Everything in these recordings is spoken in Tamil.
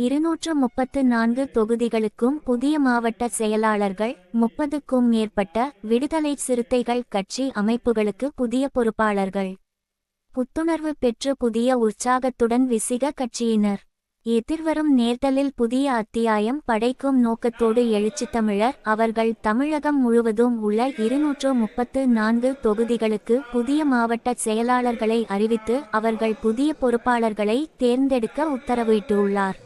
234 தொகுதிகளுக்கும் புதிய மாவட்ட செயலாளர்கள், 30க்கும் மேற்பட்ட விடுதலை சிறுத்தைகள் கட்சி அமைப்புகளுக்கு புதிய பொறுப்பாளர்கள். புத்துணர்வு பெற்று புதிய உற்சாகத்துடன் விசிக கட்சியினர். எதிர்வரும் நேர்தலில் புதிய அத்தியாயம் படைக்கும் நோக்கத்தோடு எழுச்சித்தமிழர் அவர்கள் தமிழகம் முழுவதும் உள்ள 234 தொகுதிகளுக்கு புதிய மாவட்ட செயலாளர்களை அறிவித்து அவர்கள் புதிய பொறுப்பாளர்களை தேர்ந்தெடுக்க உத்தரவிட்டுள்ளார்.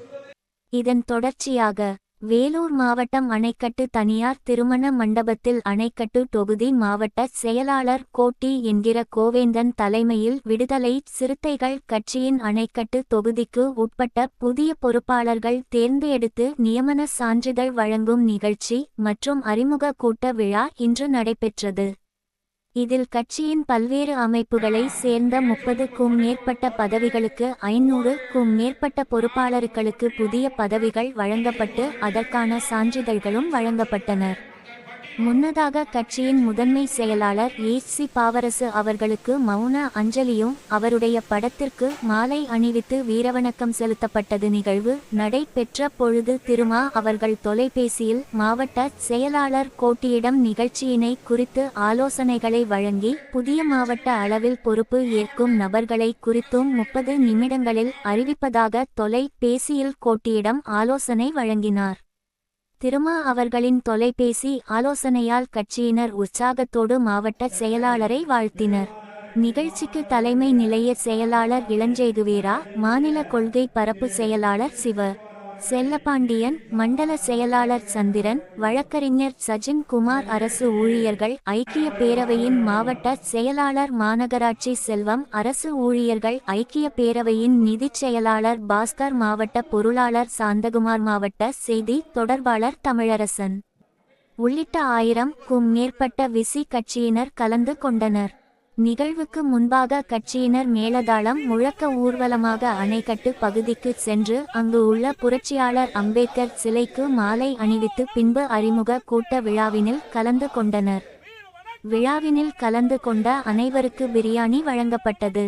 இதன் தொடர்ச்சியாக வேலூர் மாவட்டம் அணைக்கட்டு தனியார் திருமண மண்டபத்தில் அணைக்கட்டு தொகுதி மாவட்ட செயலாளர் கோட்டி என்கிற கோவேந்தன் தலைமையில் விடுதலை சிறுத்தைகள் கட்சியின் அணைக்கட்டு தொகுதிக்கு உட்பட்ட புதிய பொறுப்பாளர்கள் தேர்ந்தெடுத்து நியமன சான்றிதழ் வழங்கும் நிகழ்ச்சி மற்றும் அறிமுக கூட்ட விழா இன்று நடைபெற்றது. இதில் கட்சியின் பல்வேறு அமைப்புகளை சேர்ந்த 30க்கும் மேற்பட்ட பதவிகளுக்கு 500க்கும் மேற்பட்ட பொறுப்பாளர்களுக்கு புதிய பதவிகள் வழங்கப்பட்டு அதற்கான சான்றிதழ்களும் வழங்கப்பட்டன. முன்னதாக கட்சியின் முதன்மை செயலாளர் சி பாவரசு அவர்களுக்கு மௌன அஞ்சலியும் அவருடைய படத்திற்கு மாலை அணிவித்து வீரவணக்கம் செலுத்தப்பட்டது நிகழ்வு நடைபெற்ற பொழுது திருமா அவர்கள் தொலைபேசியில் மாவட்ட செயலாளர் கோட்டியிடம் நிகழ்ச்சியினை குறித்து ஆலோசனைகளை வழங்கி புதிய மாவட்ட அளவில் பொறுப்பு ஏற்கும் நபர்களை குறித்தும் 30 நிமிடங்களில் அறிவிப்பதாக தொலைபேசியில் கோட்டியிடம் ஆலோசனை வழங்கினார். திருமா அவர்களின் தொலைபேசி ஆலோசனையால் கட்சியினர் உற்சாகத்தோடு மாவட்ட செயலாளரை வாழ்த்தினர். நிகழ்ச்சிக்கு தலைமை நிலைய செயலாளர் இளஞ்செய்துவேரா, மாநில கொள்கை பரப்பு செயலாளர் சிவ செல்லப்பாண்டியன், மண்டல செயலாளர் சந்திரன், வழக்கறிஞர் சஜின் குமார், அரசு ஊழியர்கள் ஐக்கிய பேரவையின் மாவட்ட செயலாளர் மாநகராட்சி செல்வம், அரசு ஊழியர்கள் ஐக்கிய பேரவையின் நிதிச் செயலாளர் பாஸ்கர், மாவட்ட பொருளாளர் சாந்தகுமார், மாவட்ட செய்தி தொடர்பாளர் தமிழரசன் உள்ளிட்ட 1000க்கும் மேற்பட்ட விசி கட்சியினர் கலந்து கொண்டனர். நிகழ்வுக்கு முன்பாக கட்சியினர் மேளதாளம் முழக்க ஊர்வலமாக அணைக்கட்டு பகுதிக்கு சென்று அங்கு உள்ள புரட்சியாளர் அம்பேத்கர் சிலைக்கு மாலை அணிவித்து பின்பு அறிமுக கூட்ட விழாவினில் கலந்து கொண்டனர். விழாவினில் கலந்து கொண்ட அனைவருக்கு பிரியாணி வழங்கப்பட்டது.